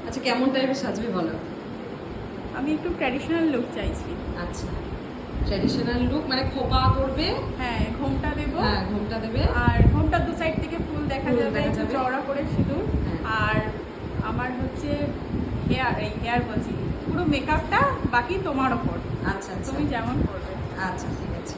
আচ্ছা, কেমন টাইপের সাজবে বলো? আমি একটু ট্র্যাডিশনাল লুক চাইছি। আচ্ছা, ট্র্যাডিশনাল লুক মানে খোপা করবে? হ্যাঁ, ঘোমটা দেব। হ্যাঁ, ঘোমটা দেবে। আর ঘোমটার দু সাইড থেকে ফুল দেখা ফুল যাবে, দেখা একটু যাবে। চওড়া করে সিঁদুর। হ্যাঁ। আর আমার হচ্ছে হেয়ার বলছি, পুরো মেকআপটা বাকি তোমার ওপর, আচ্ছা আচ্ছা তুমি যেমন করবে। আচ্ছা, ঠিক আছে।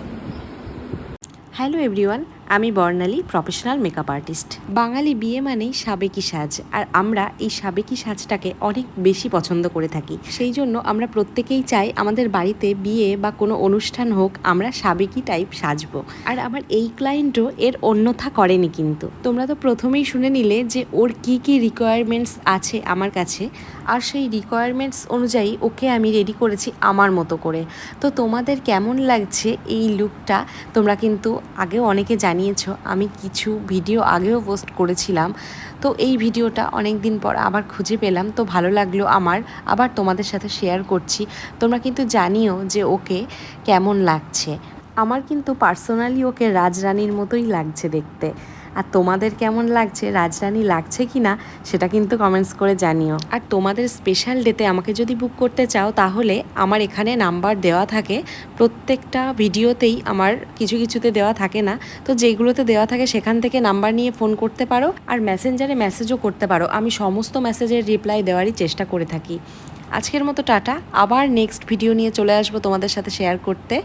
হ্যালো এভরিওয়ান, আমি বর্ণালী, প্রফেশনাল মেকআপ আর্টিস্ট। বাঙালি বিয়ে মানেই সাবেকি সাজ, আর আমরা এই সাবেকি সাজটাকে অনেক বেশি পছন্দ করে থাকি। সেই জন্য আমরা প্রত্যেকেই চাই আমাদের বাড়িতে বিয়ে বা কোনো অনুষ্ঠান হোক, আমরা সাবেকি টাইপ সাজবো। আর আমার এই ক্লায়েন্টও এর অন্যথা করেনি। কিন্তু তোমরা তো প্রথমেই শুনে নিলে যে ওর কি কি রিকোয়ারমেন্টস আছে আমার কাছে, আর সেই রিকোয়ারমেন্টস অনুযায়ী ওকে আমি রেডি করেছি আমার মতো করে। তো তোমাদের কেমন লাগছে এই লুকটা তোমরা কিন্তু আগেও অনেকে জানিয়েছো, আমি কিছু ভিডিও আগেও পোস্ট করেছিলাম। তো এই ভিডিওটা অনেক দিন পর আবার খুঁজে পেলাম, তো ভালো লাগলো আমার, আবার তোমাদের সাথে শেয়ার করছি। তোমরা কিন্তু জানিও যে ওকে কেমন লাগছে। আমার কিন্তু পার্সোনালি ওকে রাজরানীর মতোই লাগছে দেখতে। আর তোমাদের কেমন লাগছে, রাজরানী লাগছে কি না সেটা কিন্তু কমেন্টস করে জানিও। আর তোমাদের স্পেশাল ডেতে আমাকে যদি বুক করতে চাও, তাহলে আমার এখানে নাম্বার দেওয়া থাকে। প্রত্যেকটা ভিডিওতেই আমার কিছু কিছুতে দেওয়া থাকে না, তো যেগুলোতে দেওয়া থাকে সেখান থেকে নাম্বার নিয়ে ফোন করতে পারো। আর মেসেঞ্জারে মেসেজও করতে পারো, আমি সমস্ত মেসেজের রিপ্লাই দেওয়ারই চেষ্টা করে থাকি। আজকের মতো টাটা, আবার নেক্সট ভিডিও নিয়ে চলে আসবো তোমাদের সাথে শেয়ার করতে।